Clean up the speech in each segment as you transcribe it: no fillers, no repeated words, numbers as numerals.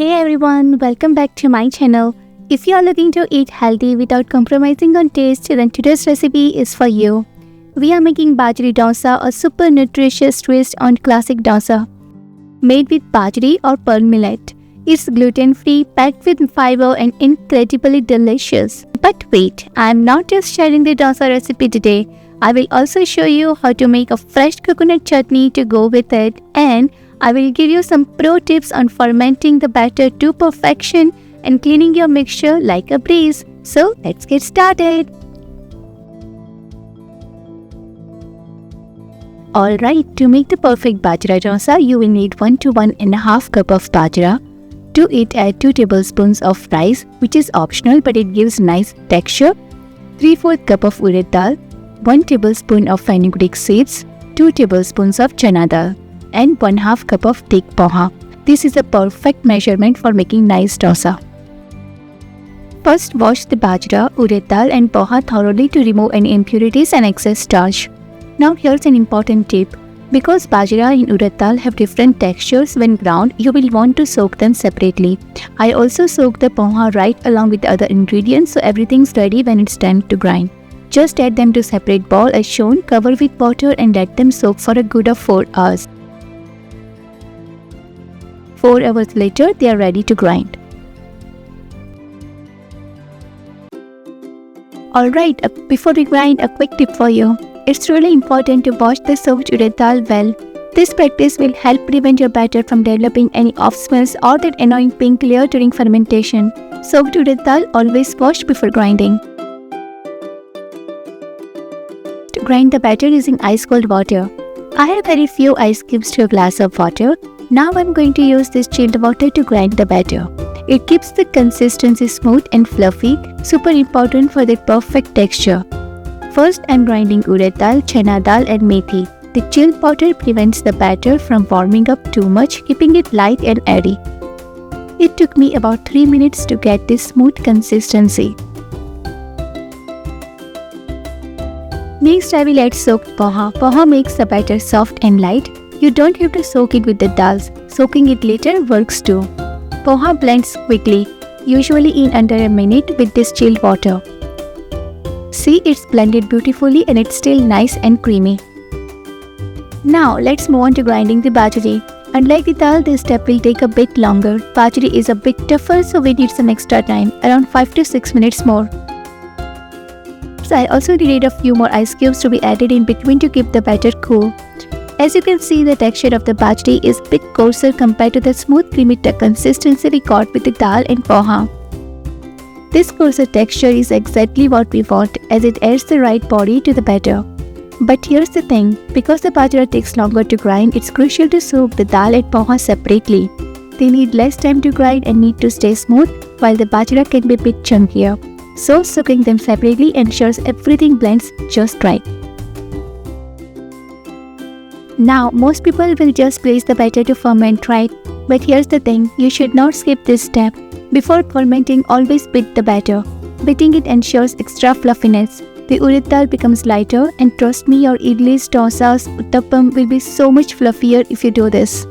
Hey everyone, welcome back to my channel. If you are looking to eat healthy without compromising on taste, then today's recipe is for you. We are making bajri dosa, a super nutritious twist on classic dosa. Made with bajri or pearl millet. It's gluten-free, packed with fiber and incredibly delicious. But wait, I am not just sharing the dosa recipe today. I will also show you how to make a fresh coconut chutney to go with it, and I will give you some pro tips on fermenting the batter to perfection and cleaning your mixture like a breeze. So let's get started. Alright, to make the perfect bajra dosa, you will need 1 to 1.5 cup of bajra. To it, add 2 tablespoons of rice, which is optional but it gives nice texture. 3/4 cup of urad dal, 1 tablespoon of fenugreek seeds, 2 tablespoons of chana dal, and 1/2 cup of thick poha. This is a perfect measurement for making nice dosa. First, wash the bajra, urad dal and poha thoroughly to remove any impurities and excess starch. Now here's an important tip. Because bajra and urad dal have different textures when ground, you will want to soak them separately. I also soak the poha right along with the other ingredients so everything's ready when it's time to grind. Just add them to separate bowl as shown, cover with water and let them soak for a good of 4 hours. 4 hours later, they are ready to grind. Alright, before we grind, a quick tip for you. It's really important to wash the soaked urad dal well. This practice will help prevent your batter from developing any off smells or that annoying pink layer during fermentation. Soaked urad dal always washed before grinding. To grind the batter using ice cold water. I have very few ice cubes to a glass of water. Now I'm going to use this chilled water to grind the batter. It keeps the consistency smooth and fluffy, super important for the perfect texture. First, I'm grinding urad dal, chana dal and methi. The chilled water prevents the batter from warming up too much, keeping it light and airy. It took me about 3 minutes to get this smooth consistency. Next, I will add soaked poha. Poha makes the batter soft and light. You don't have to soak it with the dals. Soaking it later works too. Poha blends quickly, usually in under a minute with this chilled water. See, it's blended beautifully and it's still nice and creamy. Now, let's move on to grinding the bajri. Unlike the dal, this step will take a bit longer. Bajri is a bit tougher, so we need some extra time, around 5 to 6 minutes more. So I also needed a few more ice cubes to be added in between to keep the batter cool. As you can see, the texture of the bajri is a bit coarser compared to the smooth creamy consistency we got with the dal and poha. This coarser texture is exactly what we want as it adds the right body to the batter. But here's the thing, because the bajra takes longer to grind, it's crucial to soak the dal and poha separately. They need less time to grind and need to stay smooth, while the bajra can be a bit chunkier. So soaking them separately ensures everything blends just right. Now, most people will just place the batter to ferment, right? But here's the thing, you should not skip this step. Before fermenting, always beat the batter. Beating it ensures extra fluffiness. The urad dal becomes lighter, and trust me, your idlis, dosas, uttapam will be so much fluffier if you do this.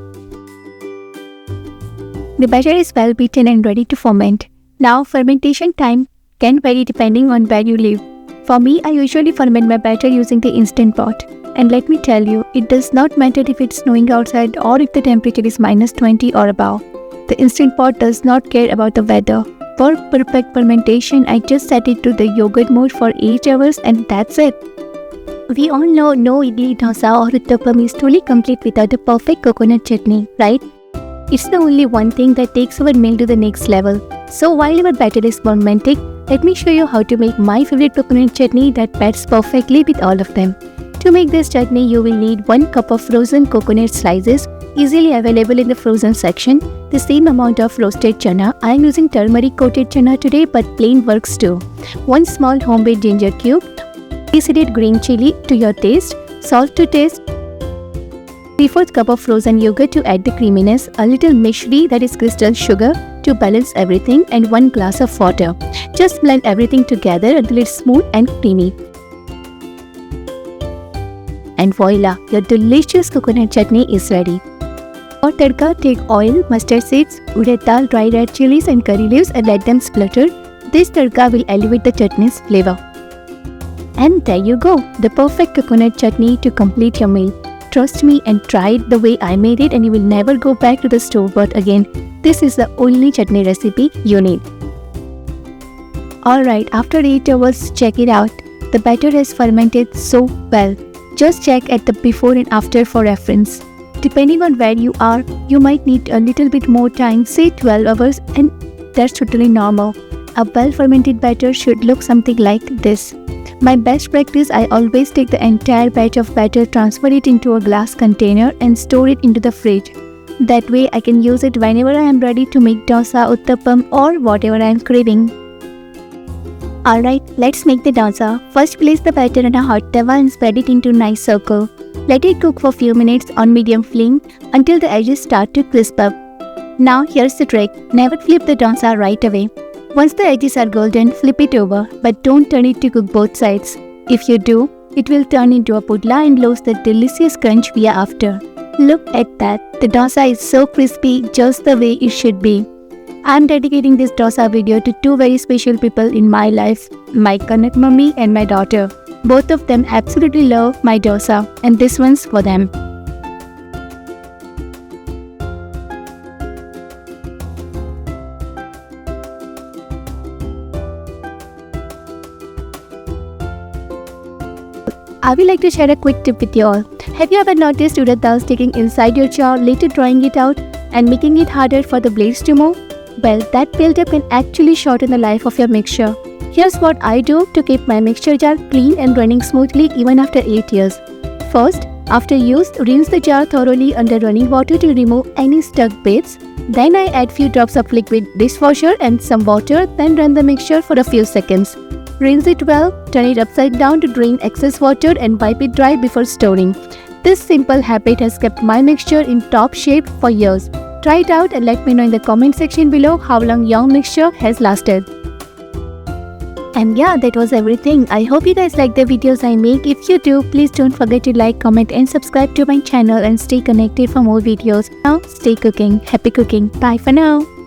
The batter is well beaten and ready to ferment. Now, fermentation time can vary depending on where you live. For me, I usually ferment my batter using the instant pot. And let me tell you, it does not matter if it's snowing outside or if the temperature is -20 or above. The Instant Pot does not care about the weather. For perfect fermentation, I just set it to the yogurt mode for 8 hours and that's it. We all know no idli, dosa or uttapam is truly complete without a perfect coconut chutney, right? It's the only one thing that takes our meal to the next level. So while our batter is fermenting, let me show you how to make my favorite coconut chutney that pairs perfectly with all of them. To make this chutney, you will need 1 cup of frozen coconut slices, easily available in the frozen section, the same amount of roasted chana. I am using turmeric coated chana today, but plain works too. 1 small homemade ginger cube, seeded green chili to your taste, salt to taste, 3/4 cup of frozen yogurt to add the creaminess, a little mishri, that is crystal sugar, to balance everything, and 1 glass of water. Just blend everything together until it's smooth and creamy. And voila, your delicious coconut chutney is ready. For tadka, take oil, mustard seeds, urad dal, dry red chilies and curry leaves and let them splutter. This tadka will elevate the chutney's flavor. And there you go, the perfect coconut chutney to complete your meal. Trust me and try it the way I made it and you will never go back to the store-bought again. This is the only chutney recipe you need. Alright, after 8 hours, check it out. The batter has fermented so well. Just check at the before and after for reference. Depending on where you are, you might need a little bit more time, say 12 hours, and that's totally normal. A well-fermented batter should look something like this. My best practice, I always take the entire batch of batter, transfer it into a glass container and store it into the fridge. That way I can use it whenever I am ready to make dosa, uttapam or whatever I am craving. Alright, let's make the dosa. First place the batter on a hot tawa and spread it into a nice circle. Let it cook for a few minutes on medium flame until the edges start to crisp up. Now here's the trick, never flip the dosa right away. Once the edges are golden, flip it over, but don't turn it to cook both sides. If you do, it will turn into a pudla and lose the delicious crunch we are after. Look at that, the dosa is so crispy, just the way it should be. I am dedicating this dosa video to two very special people in my life, my Kanak mummy and my daughter. Both of them absolutely love my dosa, and this one's for them. I would like to share a quick tip with you all. Have you ever noticed urad dal sticking inside your jar, later drawing it out and making it harder for the blades to move? Well, that buildup can actually shorten the life of your mixture. Here's what I do to keep my mixture jar clean and running smoothly even after 8 years. First, after use, rinse the jar thoroughly under running water to remove any stuck bits. Then I add few drops of liquid dishwasher and some water, then run the mixture for a few seconds. Rinse it well, turn it upside down to drain excess water and wipe it dry before storing. This simple habit has kept my mixture in top shape for years. Try it out and let me know in the comment section below how long your mixture has lasted. And yeah, that was everything. I hope you guys like the videos I make. If you do, please don't forget to like, comment and subscribe to my channel and stay connected for more videos. Now, stay cooking. Happy cooking. Bye for now.